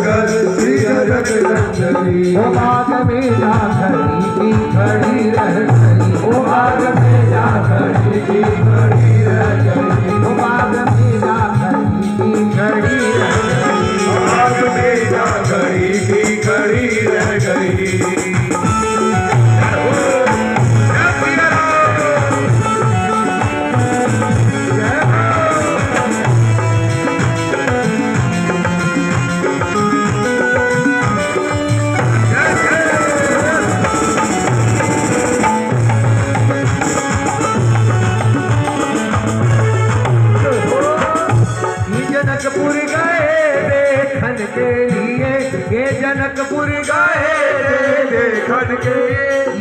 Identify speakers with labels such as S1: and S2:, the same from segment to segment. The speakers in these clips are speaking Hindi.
S1: जगत श्री जगत नंदनी।
S2: ओ बाग में जा खड़ी की खड़ी रह गई,
S1: ओ बाग में जा खड़ी की खड़ी रह गई,
S2: ओ बाग में जा खड़ी की खड़ी रह गई,
S1: बाग में जा खड़ी की खड़ी रह गई।
S2: जनकपुर गए देखन के लिए, ये जनकपुर गए
S1: देखन के,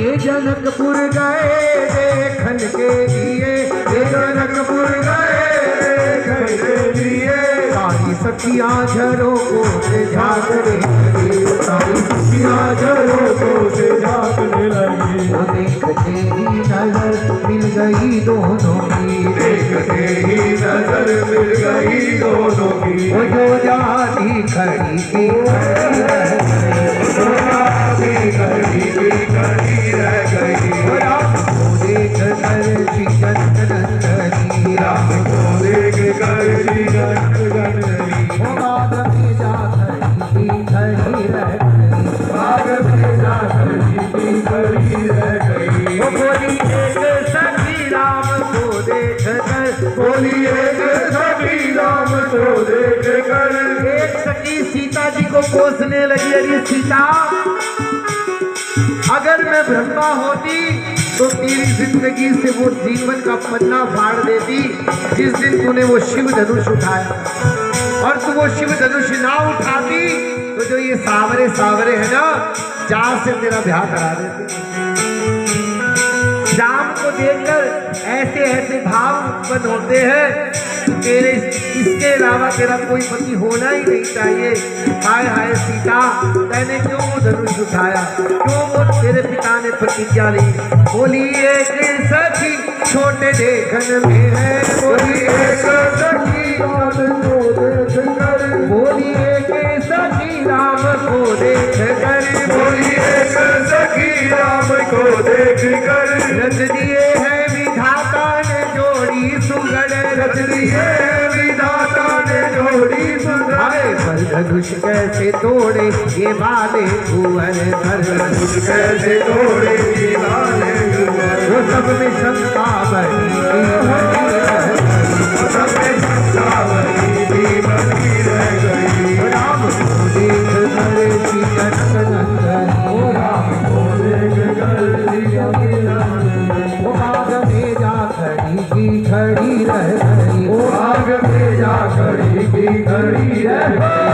S2: ये जनकपुर गए देखन के लिए,
S1: ये जनकपुर गए देखन के लिए।
S2: सारी सखियां झरोखों से झांकने लगी,
S1: सारी सखियां झरोखों से झांकने लगी।
S2: वो देखते ही नजर मिल गई दोनों की,
S1: देखते ही नजर मिल गई दोनों की।
S2: वो जो जाती खड़ी की खड़ी रह गई,
S1: जो जाती खड़ी की खड़ी रह गई।
S2: राम को देख कर श्री जनक नंदनी,
S1: राम को देख कर श्री जनक नंदनी।
S2: वो बाग में जा खड़ी की खड़ी रह गई,
S1: बाग में जा खड़ी की खड़ी रह गई।
S2: वो बोली एक सखी राम को देख कर,
S1: बोली एक सखी राम को देख कर।
S2: एक सखी सीता जी को कोसने लगी, अरे सीता अगर मैं ब्रह्मा होती तो तेरी जिंदगी से वो जीवन का पन्ना फाड़ देती जिस दिन तूने वो शिव धनुष उठाया, और तू वो शिव धनुष ना उठाती तो जो ये सावरे सावरे है ना, चार से तेरा ब्याह करा देते। राम को देखकर ऐसे ऐसे भाव उत्पन्न होते हैं, तेरे इसके अलावा तेरा कोई पति होना ही नहीं चाहिए। हाय हाय सीता, मैंने क्यों वो धनुष उठाया, क्यों वो तेरे पिता ने प्रतिज्ञा ली। बोली एक सखी छोटे देखन में है,
S1: बोली एक सखी राम को देख कर।
S2: बोली एक सखी राम को देख कर,
S1: बोली एक सखी राम को देख कर।
S2: रच दिए हैं विधाता ने जोड़ी सुगढ़,
S1: रच दिए विधाता ने जोड़ी सुगढ़।
S2: पर धनुष कैसे तोड़े ये वाले कुंवर भर,
S1: धनुष कैसे तोड़े ये वाले कुंवर।
S2: वो सब में शंका बनी
S1: वो सब में शंका बनी रह गई।
S2: राम को देख कर श्री जनक नंदन,
S1: ओ राम को देख कर श्री जनक नंदन।
S2: वो बाग में जा खड़ी की खड़ी रह गई,
S1: ओ बाग में जा खड़ी की खड़ी रह गई।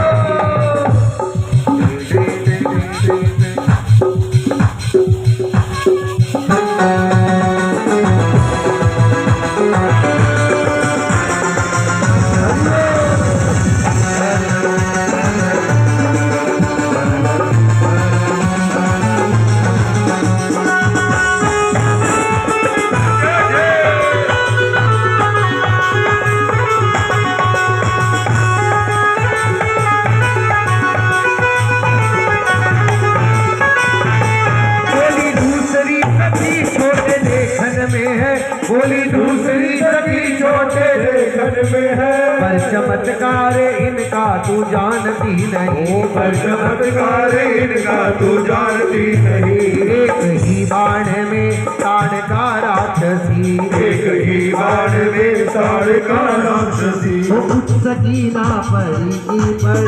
S1: बोली दूसरी सखी छोटे देखन में है,
S2: पर चमत्कार इनका तू जानती नहीं,
S1: पर चमत्कार इनका तू जानती नहीं।
S2: एक ही बाण में ताड़ का राक्षसी,
S1: एक ही बाण में ताड़ का राक्षसी।
S2: उस सकीना परी की परी,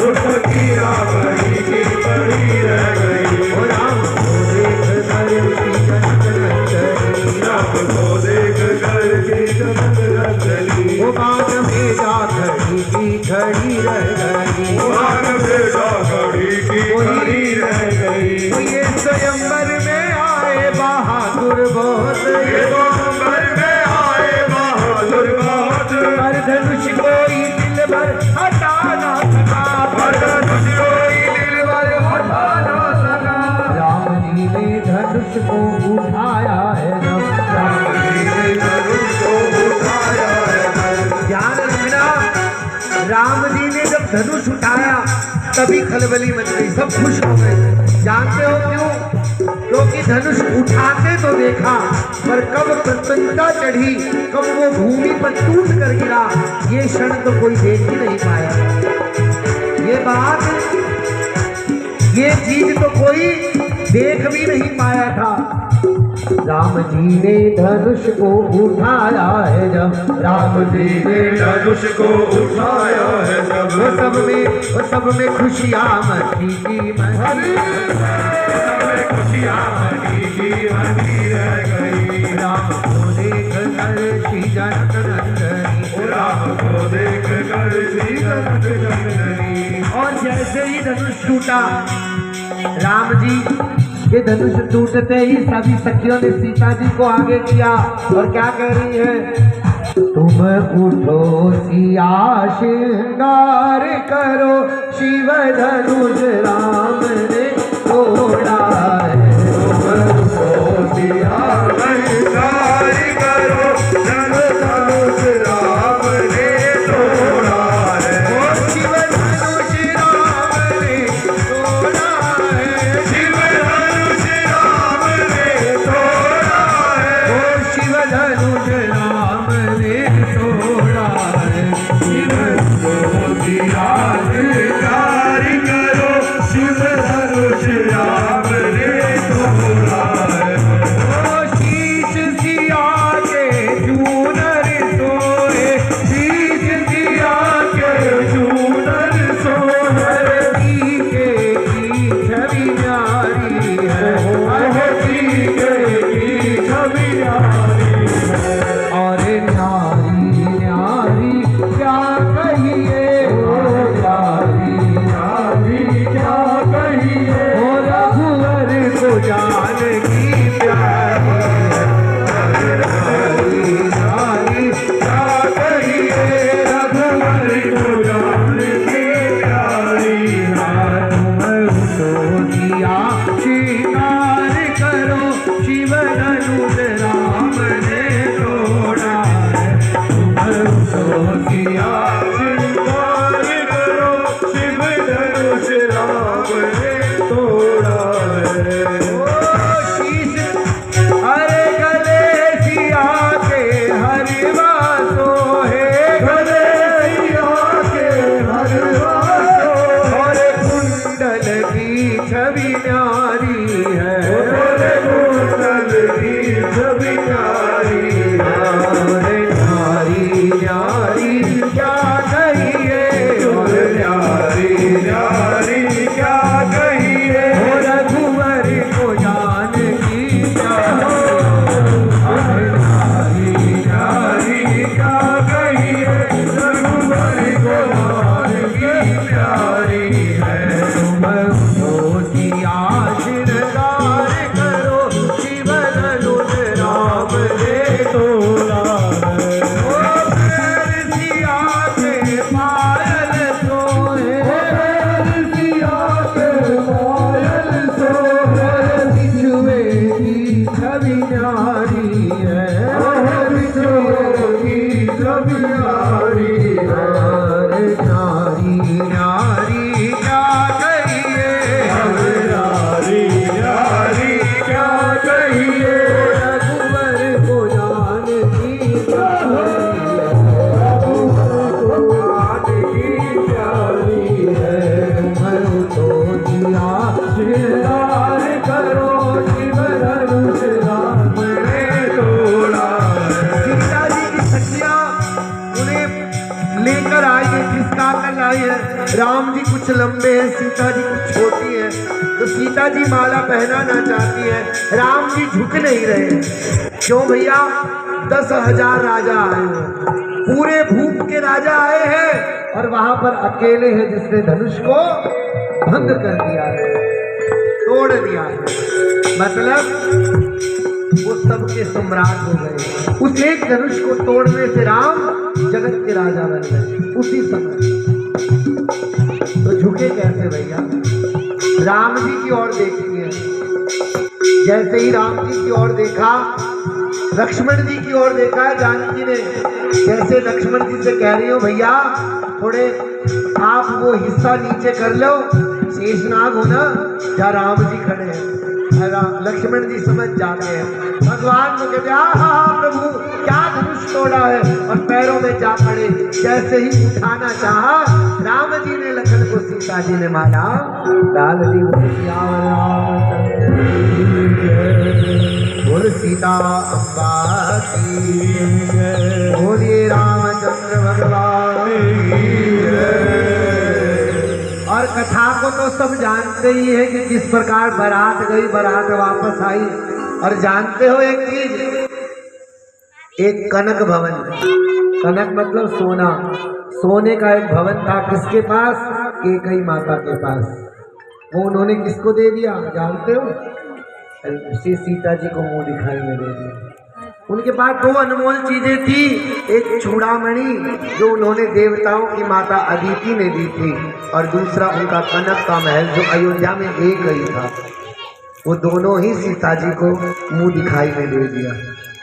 S1: उस सकीना परी की परी रह गई।
S2: ओ राम को देख कर श्री जनक नंदनी,
S1: राम को देख कर श्री जनक नंदनी।
S2: वो बाग में जा खड़ी की खड़ी रह गई,
S1: बाग में जा खड़ी की खड़ी रह गई।
S2: तो ये स्वयंवर में आए बहादुर बहुत,
S1: ये स्वयंवर में आए बहादुर बहुत।
S2: पर धनुष कोई दिल भर हटा ना सका,
S1: पर धनुष कोई दिल भर हटा ना सका।
S2: राम जी ने धनुष को उठाया है न,
S1: राम जी ने धनुष को उठाया है।
S2: ध्यान रखना, राम जी ने जब जब धनुष उठाया तभी खलबली मच गई, सब खुश हो गए। जानते हो क्यों? क्योंकि धनुष उठाते तो देखा, पर कब प्रसन्नता चढ़ी, कब वो भूमि पर टूट कर गिरा, ये क्षण तो कोई देख ही नहीं पाया। ये बात, ये चीज तो कोई देख भी नहीं पाया था। राम जी ने धनुष को उठाया है जब, राम जी ने
S1: धनुष को उठाया है जब,
S2: वो सब में खुशियाँ मची की मची,
S1: खुशियाँ मनी की मनी रह गई।
S2: राम को देख कर श्री जनक नंदनी,
S1: राम को देख कर श्री जनक नंदनी।
S2: और जैसे ही धनुष टूटा, राम जी ये धनुष टूटते ही सभी सखियों ने सीता जी को आगे किया और क्या कह रही है? तुम उठो सिया श्रृंगार करो, शिव धनुष राम ने तोड़ा है।
S1: तुम उठो सिया श्रृंगार करो, शिव धनुष राम ने तोड़ा है।
S2: ओ शिव धनुष राम ने तोड़ा है,
S1: शिव धनुष राम ने तोड़ा है।
S2: ओ शिव धनुष राम ने तोड़ा है। शिव
S1: श्रृंगार करो, शिव धनुष राम ने तोड़ा है।
S2: ओ शीश सिया के चूनर सोए, शीश सिया के
S1: चूनर सोहे,
S2: हरती के की छवि न्यारी है,
S1: हरती के की छवि न्यारी है।
S2: और न्यारी न्यारी क्या कहिए,
S1: न्यारी न्यारी क्या कहिए,
S2: ओ रघुवर को जान की प्यारी है। न्यारी न्यारी
S1: क्या कहिए, रघुवर को जान की प्यारी है।
S2: तुम दिया श्रृंगार करो, शिव धनुष राम ने तोड़ा है।
S1: तुम किया श्रृंगार करो, शिव धनुष राम ने तोड़ा है।
S2: ओ शीश हरे गले सिया के हरवा सोहे,
S1: गले सिया के हरवा सोहे,
S2: और कुंडल की छवि न्यारी है।
S1: गोरे कुंडल की छवि न्यारी है।
S2: और न्यारी न्यारी क्या कहिए,
S1: और न्यारी न्यारी क्या कहिए,
S2: ओ रघुवर को जान की प्यारी।
S1: न्यारी न्यारी क्या कहिए, रघुवर को जान की प्यारी है।
S2: तुम दिया श्रृंगार करो, शिव धनुष राम ने
S1: तोड़ा है।
S2: ओ पैर सिया के पायल सोए,
S1: सिया के पायल सोहे,
S2: बिछुए की छवि न्यारी है।
S1: बिछुए की छवि न्यारी है।
S2: और न्यारी न्यारी क्या कहिए,
S1: न्यारी न्यारी क्या कहिए,
S2: रघुवर को जान की प्यारी है।
S1: प्यारी है।
S2: तुम तो दिया
S1: श्रृंगार करो, शिव धनुष राम ने तोड़ा है।
S2: सीता जी की सखियां उन्हें लेकर आई है, खिसका कर लाई है। राम जी कुछ लंबे हैं, सीता जी कुछ छोटी है, तो सीता जी माला पहनाना चाहती है, राम जी झुक नहीं रहे। क्यों भैया? 10,000 राजा आए हैं, पूरे भूप के राजा आए हैं, और वहां पर अकेले हैं जिसने धनुष को भंग कर दिया है, तोड़ दिया है। मतलब वो सबके सम्राट हो गए। उस एक धनुष को तोड़ने से राम जगत के राजा बन गए उसी समय। तो झुके कैसे भैया? राम जी की ओर देखिए, जैसे ही राम जी की ओर देखा, लक्ष्मण जी की ओर देखा है जानकी ने, जैसे लक्ष्मण जी से कह रही हो भैया थोड़े आप वो हिस्सा नीचे कर लो, शेषनाग हो ना, जहाँ राम जी खड़े हैं, लक्ष्मण जी समझ जाते हैं। भगवान को कहते हाँ प्रभु क्या धनुष तोड़ा है, और पैरों में जा पड़े। जैसे ही उठाना चाहा, राम जी ने लखन को सीता जी ने मारा। डाल दी बोल सीता अम्बा की, बोलिए रामचंद्र भगवान की। और कथा को तो सब जानते ही है कि किस प्रकार बारात गई, बारात वापस आई। और जानते हो एक चीज, एक कनक भवन, कनक मतलब सोना, सोने का एक भवन था किसके पास? कैकेयी माता के पास। वो उन्होंने किसको दे दिया जानते हो? श्री सीता जी को मुंह दिखाई में दे दिया। उनके पास दो अनमोल चीजें थी, एक चूड़ामणि जो उन्होंने देवताओं की माता अदिति ने दी थी, और दूसरा उनका कनक का महल जो अयोध्या में एक ही था। वो दोनों ही सीता जी को मुंह दिखाई में दे दिया,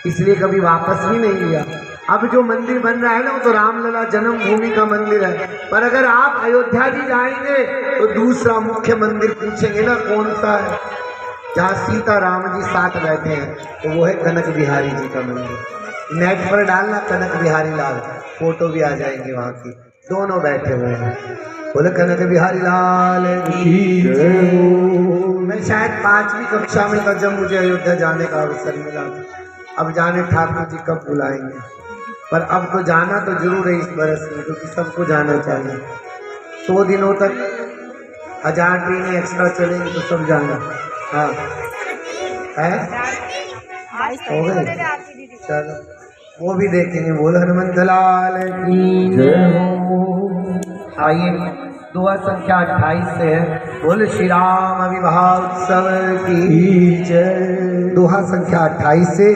S2: इसलिए कभी वापस भी नहीं लिया। अब जो मंदिर बन रहा है ना, वो तो रामलला जन्मभूमि का मंदिर है, पर अगर आप अयोध्या जी जाएंगे तो दूसरा मुख्य मंदिर पूछेंगे ना कौन सा है, जहाँ सीता राम जी साथ बैठे हैं, तो वो है कनक बिहारी जी का मंदिर। नेट पर डालना कनक बिहारी लाल, फोटो भी आ जाएंगे वहाँ की, दोनों बैठे हुए हैं। बोले कनक बिहारी लाल की जय हो। मैं शायद 5वीं कक्षा में था जब मुझे अयोध्या जाने का अवसर मिला। अब जाने ठाकुर जी कब बुलाएंगे, पर अब तो जाना तो जरूर है इस बरस में, क्योंकि सबको जाना चाहिए। 100 दिनों तक 1000 ट्रेनें एक्स्ट्रा चलेंगी तो सब जाना। हाँ है हो गए, चलो वो भी देखेंगे। बोल हनुमंत लाल की जय हो। आइए दुआ संख्या 28 से है। बोल श्री राम विवाह उत्सव की जय। दोहा संख्या 28 से